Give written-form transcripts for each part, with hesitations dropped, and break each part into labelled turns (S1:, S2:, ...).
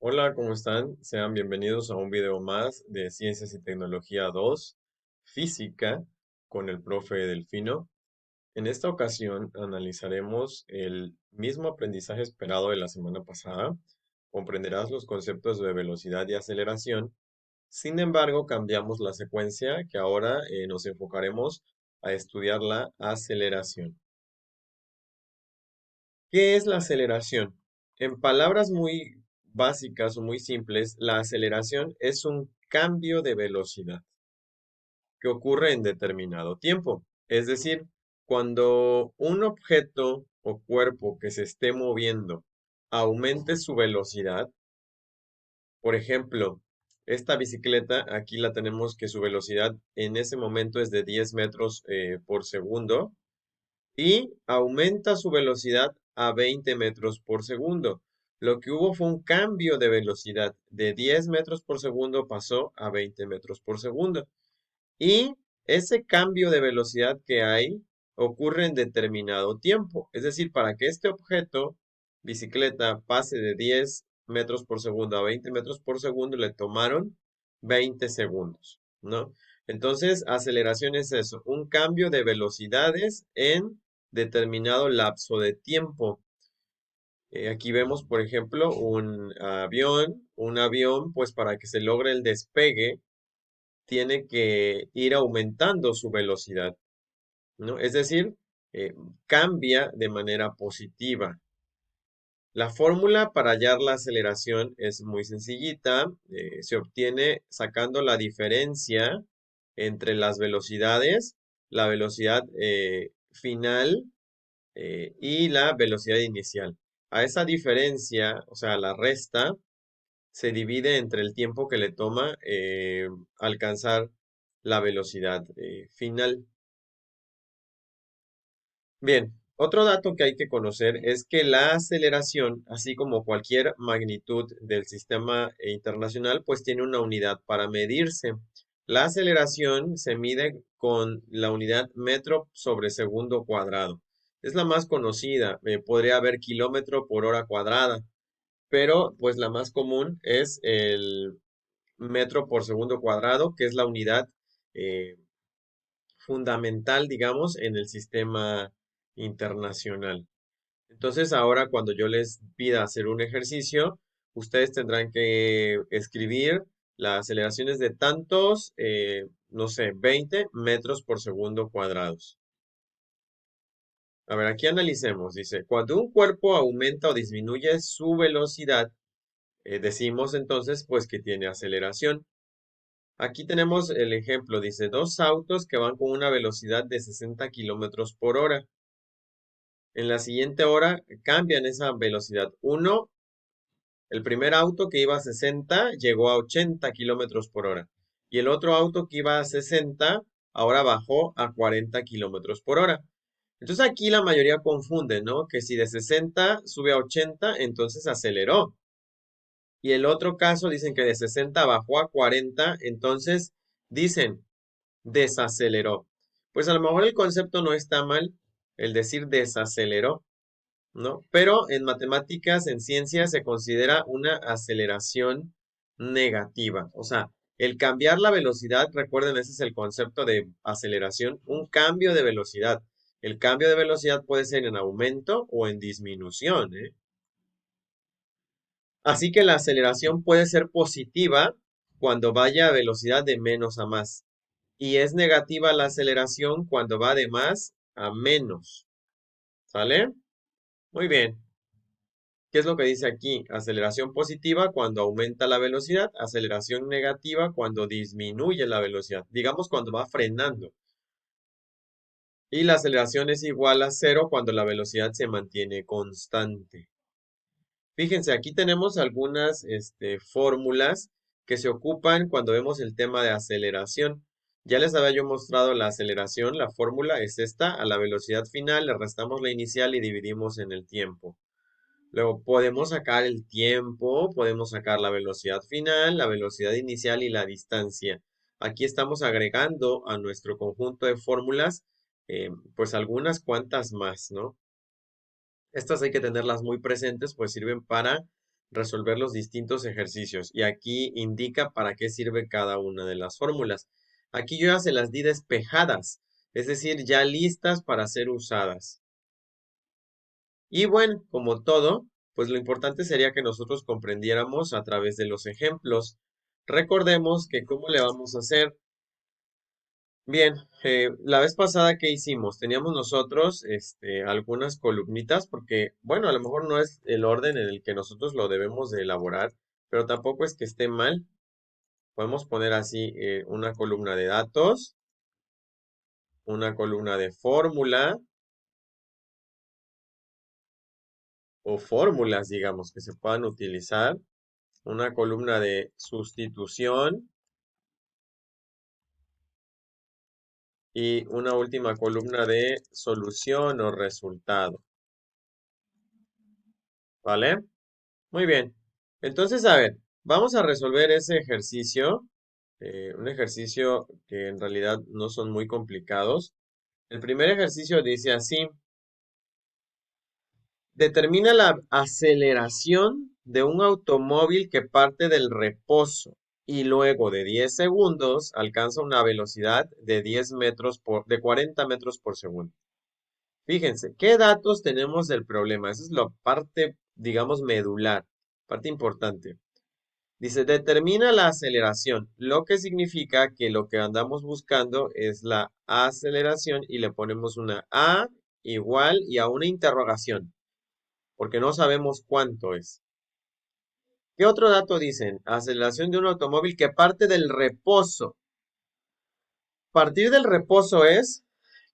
S1: Hola, ¿cómo están? Sean bienvenidos a un video más de Ciencias y Tecnología 2, Física, con el profe Delfino. En esta ocasión analizaremos el mismo aprendizaje esperado de la semana pasada. Comprenderás los conceptos de velocidad y aceleración. Sin embargo, cambiamos la secuencia que ahora nos enfocaremos a estudiar la aceleración. ¿Qué es la aceleración? En palabras muy básicas o muy simples, la aceleración es un cambio de velocidad que ocurre en determinado tiempo. Es decir, cuando un objeto o cuerpo que se esté moviendo aumente su velocidad, por ejemplo, esta bicicleta, aquí la tenemos que su velocidad en ese momento es de 10 metros por segundo y aumenta su velocidad a 20 metros por segundo. Lo que hubo fue un cambio de velocidad. De 10 metros por segundo pasó a 20 metros por segundo. Y ese cambio de velocidad que hay ocurre en determinado tiempo. Es decir, para que este objeto, bicicleta, pase de 10 metros por segundo a 20 metros por segundo, le tomaron 20 segundos, ¿no? Entonces, aceleración es eso, un cambio de velocidades en determinado lapso de tiempo. Aquí vemos, por ejemplo, un avión, pues para que se logre el despegue, tiene que ir aumentando su velocidad, ¿no? Es decir, eh, cambia de manera positiva. La fórmula para hallar la aceleración es muy sencillita. Se obtiene sacando la diferencia entre las velocidades, la velocidad final y la velocidad inicial. A esa diferencia, o sea, la resta, se divide entre el tiempo que le toma alcanzar la velocidad final. Bien, otro dato que hay que conocer es que la aceleración, así como cualquier magnitud del sistema internacional, pues tiene una unidad para medirse. La aceleración se mide con la unidad metro sobre segundo cuadrado. Es la más conocida, podría haber kilómetro por hora cuadrada, pero pues la más común es el metro por segundo cuadrado, que es la unidad eh, fundamental, digamos, en el sistema internacional. Entonces, ahora cuando yo les pida hacer un ejercicio, ustedes tendrán que escribir las aceleraciones de tantos, no sé, 20 metros por segundo cuadrados. A ver, aquí analicemos. Dice, cuando un cuerpo aumenta o disminuye su velocidad, decimos entonces pues que tiene aceleración. Aquí tenemos el ejemplo, dice, dos autos que van con una velocidad de 60 kilómetros por hora. En la siguiente hora cambian esa velocidad. El primer auto que iba a 60 llegó a 80 kilómetros por hora. Y el otro auto que iba a 60 ahora bajó a 40 kilómetros por hora. Entonces aquí la mayoría confunde, ¿no? Que si de 60 sube a 80, entonces aceleró. Y el otro caso dicen que de 60 bajó a 40, entonces dicen desaceleró. Pues a lo mejor el concepto no está mal, el decir desaceleró, ¿no? Pero en matemáticas, en ciencias, se considera una aceleración negativa. O sea, el cambiar la velocidad, recuerden, ese es el concepto de aceleración, un cambio de velocidad. El cambio de velocidad puede ser en aumento o en disminución, ¿eh? Así que la aceleración puede ser positiva cuando vaya a velocidad de menos a más. Y es negativa la aceleración cuando va de más a menos. ¿Sale? Muy bien. ¿Qué es lo que dice aquí? Aceleración positiva cuando aumenta la velocidad, aceleración negativa cuando disminuye la velocidad. Digamos cuando va frenando. Y la aceleración es igual a cero cuando la velocidad se mantiene constante. Fíjense, aquí tenemos algunas fórmulas que se ocupan cuando vemos el tema de aceleración. Ya les había yo mostrado la aceleración, la fórmula es esta, a la velocidad final le restamos la inicial y dividimos en el tiempo. Luego podemos sacar el tiempo, podemos sacar la velocidad final, la velocidad inicial y la distancia. Aquí estamos agregando a nuestro conjunto de fórmulas, pues algunas cuantas más, ¿no? Estas hay que tenerlas muy presentes, pues sirven para resolver los distintos ejercicios. Y aquí indica para qué sirve cada una de las fórmulas. Aquí yo ya se las di despejadas, es decir, ya listas para ser usadas. Y bueno, como todo, pues lo importante sería que nosotros comprendiéramos a través de los ejemplos. Recordemos que cómo le vamos a hacer. Bien, la vez pasada que hicimos, teníamos nosotros algunas columnitas, porque, bueno, a lo mejor no es el orden en el que nosotros lo debemos de elaborar, pero tampoco es que esté mal. Podemos poner así una columna de datos, una columna de fórmula o fórmulas, digamos, que se puedan utilizar, una columna de sustitución y una última columna de solución o resultado. ¿Vale? Muy bien. Entonces, a ver, vamos a resolver ese ejercicio, un ejercicio que en realidad no son muy complicados. El primer ejercicio dice así, determina la aceleración de un automóvil que parte del reposo y luego de 10 segundos alcanza una velocidad de 40 metros por segundo. Fíjense, ¿qué datos tenemos del problema? Esa es la parte, digamos, medular, parte importante. Dice, determina la aceleración, lo que significa que lo que andamos buscando es la aceleración y le ponemos una A igual y a una interrogación, porque no sabemos cuánto es. ¿Qué otro dato dicen? Aceleración de un automóvil que parte del reposo. Partir del reposo es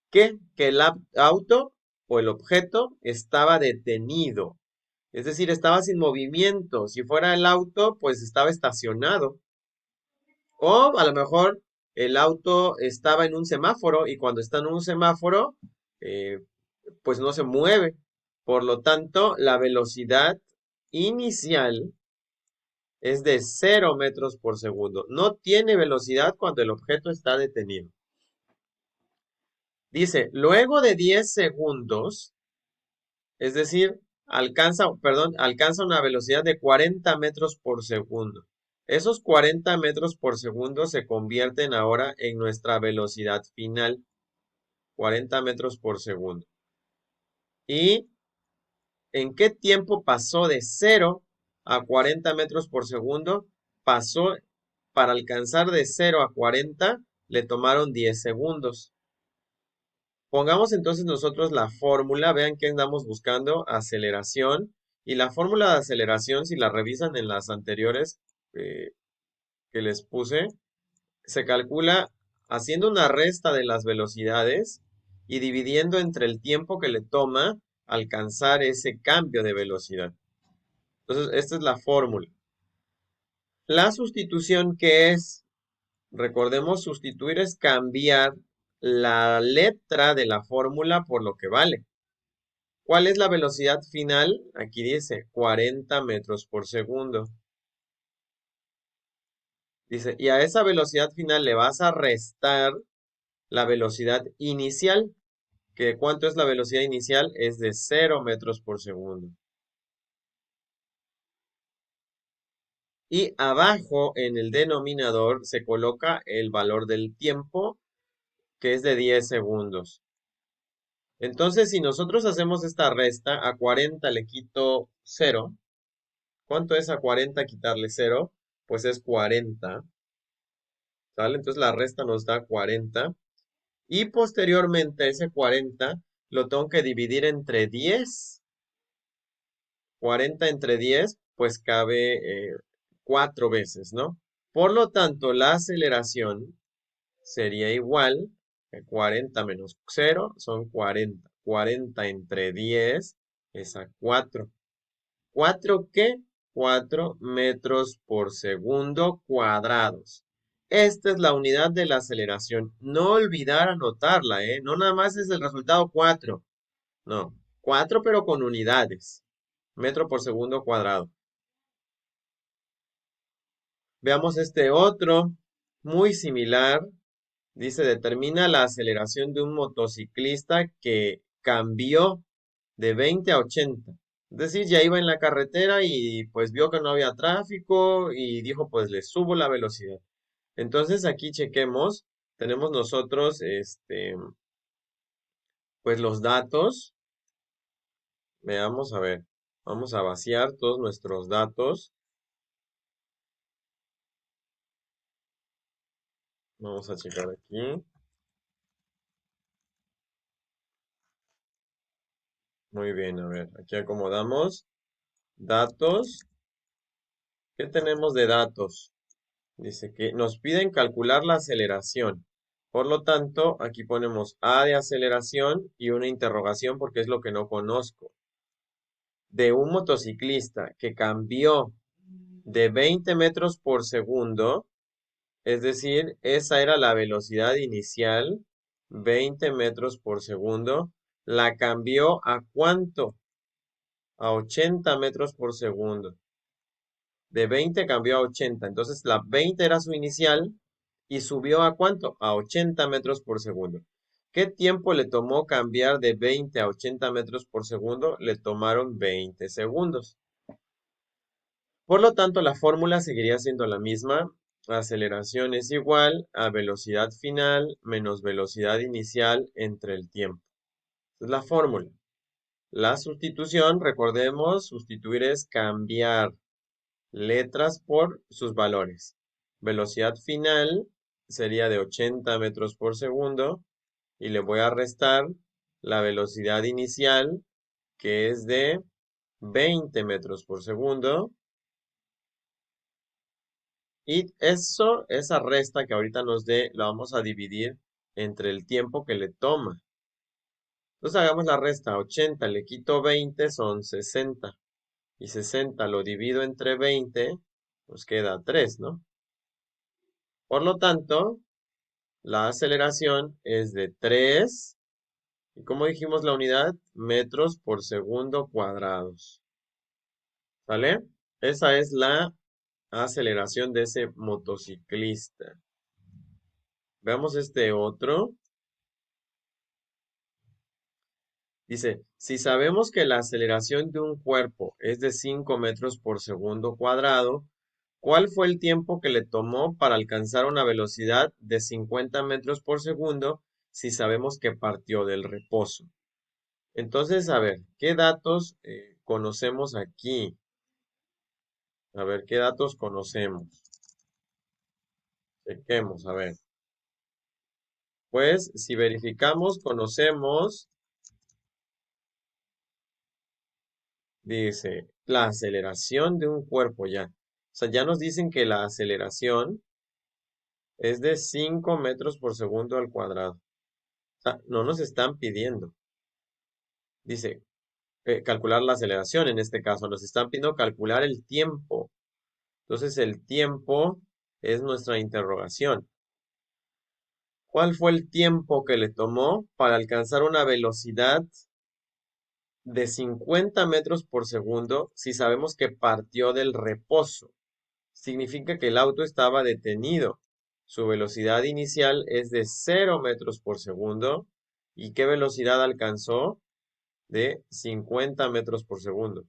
S1: que el auto o el objeto estaba detenido. Es decir, estaba sin movimiento. Si fuera el auto, pues estaba estacionado. O a lo mejor el auto estaba en un semáforo y cuando está en un semáforo, eh, pues no se mueve. Por lo tanto, la velocidad inicial es de 0 metros por segundo. No tiene velocidad cuando el objeto está detenido. Dice, luego de 10 segundos, es decir, alcanza una velocidad de 40 metros por segundo. Esos 40 metros por segundo se convierten ahora en nuestra velocidad final, 40 metros por segundo. ¿Y en qué tiempo pasó de 0 a 40 metros por segundo? Pasó, para alcanzar de 0 a 40, le tomaron 10 segundos. Pongamos entonces nosotros la fórmula, vean que andamos buscando aceleración y la fórmula de aceleración, si la revisan en las anteriores eh, que les puse, se calcula haciendo una resta de las velocidades y dividiendo entre el tiempo que le toma alcanzar ese cambio de velocidad. Entonces, esta es la fórmula. La sustitución, ¿qué es? Recordemos, sustituir es cambiar la letra de la fórmula por lo que vale. ¿Cuál es la velocidad final? Aquí dice 40 metros por segundo. Dice, y a esa velocidad final le vas a restar la velocidad inicial, que ¿cuánto es la velocidad inicial? Es de 0 metros por segundo. Y abajo en el denominador se coloca el valor del tiempo, que es de 10 segundos. Entonces, si nosotros hacemos esta resta, a 40 le quito 0. ¿Cuánto es a 40 quitarle 0? Pues es 40. ¿Sale? Entonces la resta nos da 40. Y posteriormente ese 40 lo tengo que dividir entre 10. 40 entre 10, pues cabe 4 veces, ¿no? Por lo tanto, la aceleración sería igual que 40 menos 0 son 40. 40 entre 10 es a 4. ¿4 qué? 4 metros por segundo cuadrados. Esta es la unidad de la aceleración. No olvidar anotarla, ¿eh? No nada más es el resultado 4. No, 4 pero con unidades. Metro por segundo cuadrado. Veamos este otro, muy similar. Dice, determina la aceleración de un motociclista que cambió de 20 a 80. Es decir, ya iba en la carretera y pues vio que no había tráfico y dijo, pues le subo la velocidad. Entonces aquí chequemos, tenemos nosotros, pues los datos. Veamos, a ver, vamos a vaciar todos nuestros datos. Vamos a checar aquí. Muy bien, a ver, aquí acomodamos datos. ¿Qué tenemos de datos? Dice que nos piden calcular la aceleración. Por lo tanto, aquí ponemos A de aceleración y una interrogación porque es lo que no conozco. De un motociclista que cambió de 20 metros por segundo, es decir, esa era la velocidad inicial, 20 metros por segundo, la cambió ¿a cuánto? A 80 metros por segundo. De 20 cambió a 80. Entonces la 20 era su inicial y subió ¿a cuánto? A 80 metros por segundo. ¿Qué tiempo le tomó cambiar de 20 a 80 metros por segundo? Le tomaron 20 segundos. Por lo tanto, la fórmula seguiría siendo la misma. Aceleración es igual a velocidad final menos velocidad inicial entre el tiempo. Esa es la fórmula. La sustitución, recordemos, sustituir es cambiar letras por sus valores. Velocidad final sería de 80 metros por segundo y le voy a restar la velocidad inicial que es de 20 metros por segundo. Y eso, esa resta que ahorita nos dé, la vamos a dividir entre el tiempo que le toma. Entonces hagamos la resta. 80 le quito 20 son 60. Y 60 lo divido entre 20, nos queda 3, ¿no? Por lo tanto, la aceleración es de 3, y como dijimos la unidad, metros por segundo cuadrados. ¿Sale? Esa es la aceleración de ese motociclista. Veamos este otro. Dice, si sabemos que la aceleración de un cuerpo es de 5 metros por segundo cuadrado, ¿cuál fue el tiempo que le tomó para alcanzar una velocidad de 50 metros por segundo si sabemos que partió del reposo? Entonces, a ver, ¿qué datos conocemos aquí? A ver, ¿qué datos conocemos? Chequemos, a ver. Pues, si verificamos, conocemos, dice, la aceleración de un cuerpo ya. O sea, ya nos dicen que la aceleración es de 5 metros por segundo al cuadrado. O sea, no nos están pidiendo. Dice, calcular la aceleración en este caso. Nos están pidiendo calcular el tiempo. Entonces, el tiempo es nuestra interrogación. ¿Cuál fue el tiempo que le tomó para alcanzar una velocidad de 50 metros por segundo si sabemos que partió del reposo? Significa que el auto estaba detenido. Su velocidad inicial es de 0 metros por segundo. ¿Y qué velocidad alcanzó? De 50 metros por segundo.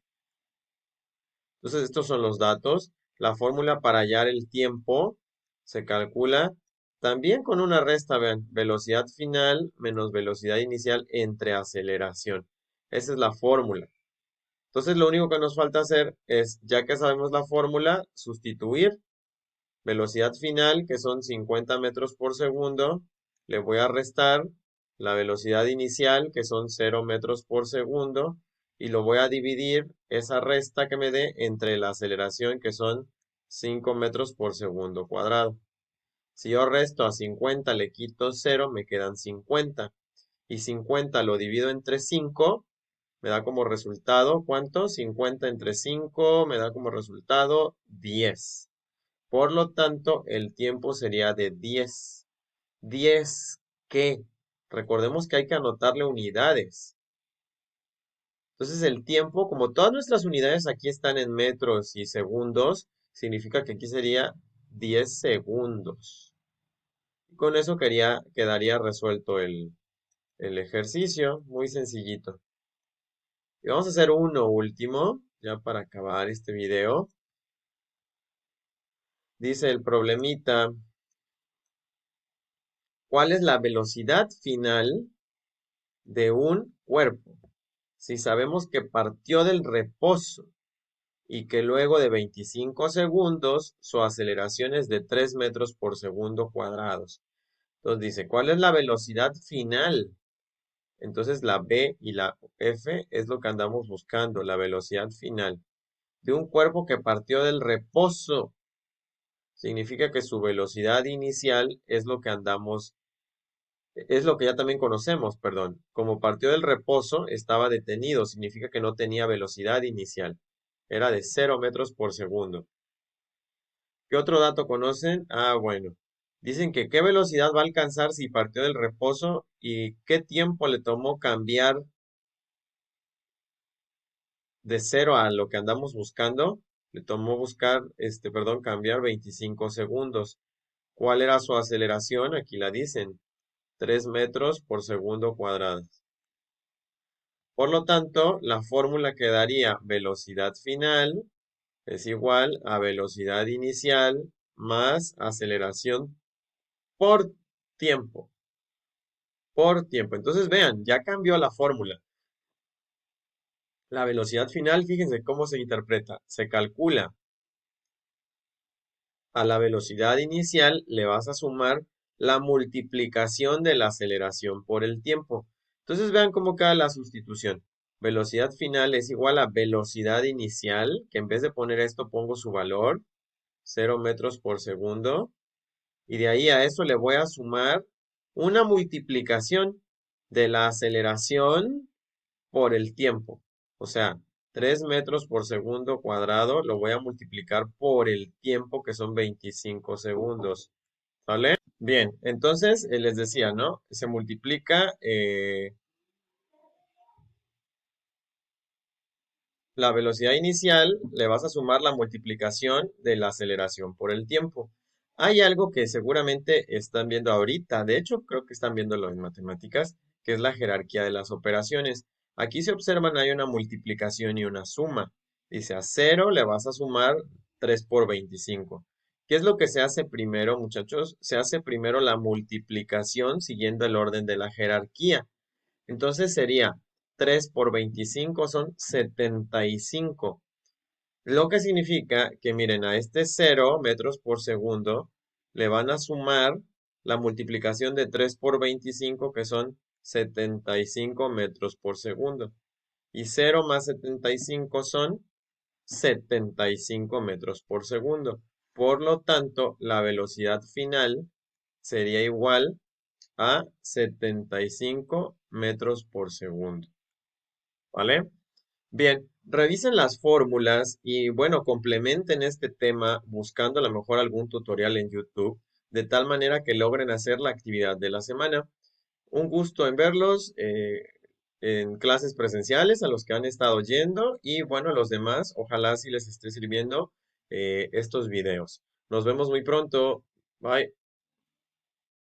S1: Entonces, estos son los datos. La fórmula para hallar el tiempo se calcula también con una resta, vean, velocidad final menos velocidad inicial entre aceleración. Esa es la fórmula. Entonces, lo único que nos falta hacer es, ya que sabemos la fórmula, sustituir velocidad final, que son 50 metros por segundo, le voy a restar la velocidad inicial, que son 0 metros por segundo, y lo voy a dividir esa resta que me dé entre la aceleración, que son 5 metros por segundo cuadrado. Si yo resto a 50, le quito 0, me quedan 50. Y 50 lo divido entre 5, me da como resultado, ¿cuánto? 50 entre 5 me da como resultado 10. Por lo tanto, el tiempo sería de 10. 10, ¿qué? Recordemos que hay que anotarle unidades. Entonces, el tiempo, como todas nuestras unidades aquí están en metros y segundos, significa que aquí sería 10 segundos. Y con eso quedaría resuelto el ejercicio, muy sencillito. Y vamos a hacer uno último, ya para acabar este video. Dice el problemita, ¿cuál es la velocidad final de un cuerpo? Si sabemos que partió del reposo y que luego de 25 segundos su aceleración es de 3 metros por segundo cuadrados. Entonces dice, ¿cuál es la velocidad final? Entonces la B y la F es lo que andamos buscando, la velocidad final de un cuerpo que partió del reposo. Significa que su velocidad inicial es lo que andamos, es lo que ya también conocemos, perdón. Como partió del reposo, estaba detenido, significa que no tenía velocidad inicial. Era de 0 metros por segundo. ¿Qué otro dato conocen? Ah, bueno. Dicen que qué velocidad va a alcanzar si partió del reposo y qué tiempo le tomó cambiar de 0 a lo que andamos buscando. Le tomó buscar, cambiar 25 segundos. ¿Cuál era su aceleración? Aquí la dicen, 3 metros por segundo cuadrado. Por lo tanto, la fórmula que daría velocidad final es igual a velocidad inicial más aceleración por tiempo, por tiempo. Entonces vean, ya cambió la fórmula. La velocidad final, fíjense cómo se interpreta. Se calcula a la velocidad inicial, le vas a sumar la multiplicación de la aceleración por el tiempo. Entonces vean cómo queda la sustitución. Velocidad final es igual a velocidad inicial, que en vez de poner esto pongo su valor, 0 metros por segundo. Y de ahí a eso le voy a sumar una multiplicación de la aceleración por el tiempo. O sea, 3 metros por segundo cuadrado lo voy a multiplicar por el tiempo que son 25 segundos. ¿Vale? Bien, entonces les decía, ¿no? Se multiplica la velocidad inicial, le vas a sumar la multiplicación de la aceleración por el tiempo. Hay algo que seguramente están viendo ahorita, de hecho creo que están viéndolo en matemáticas, que es la jerarquía de las operaciones. Aquí se observan, hay una multiplicación y una suma. Dice a 0 le vas a sumar 3 por 25. ¿Qué es lo que se hace primero, muchachos? Se hace primero la multiplicación siguiendo el orden de la jerarquía. Entonces sería 3 por 25 son 75. Lo que significa que miren, a este 0 metros por segundo le van a sumar la multiplicación de 3 por 25 que son 75 metros por segundo. Y 0 más 75 son 75 metros por segundo. Por lo tanto, la velocidad final sería igual a 75 metros por segundo. ¿Vale? Bien, revisen las fórmulas y bueno, complementen este tema buscando a lo mejor algún tutorial en YouTube, de tal manera que logren hacer la actividad de la semana. Un gusto en verlos en clases presenciales a los que han estado yendo y bueno, a los demás, ojalá si les esté sirviendo estos videos. Nos vemos muy pronto. Bye.